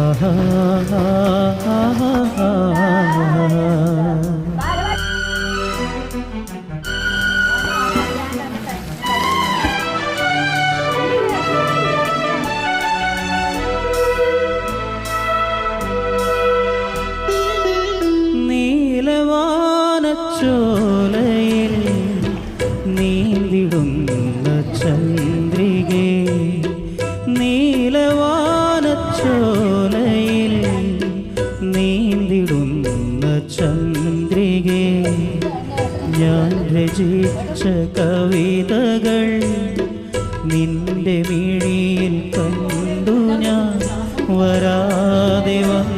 ആഹാ നീലവാനച്ചോലയിൽ നീന്തിടുന്ന ചന്ദ്രികേ, നീലവാനച്ചോലയിൽ നീന്തിടുന്ന ചന്ദ്രികേ, ഞാൻ രചിച്ച കവിതകൾ നിന്റെ മിഴിയിൽ കണ്ടു ഞാൻ വരാതെ വന്നു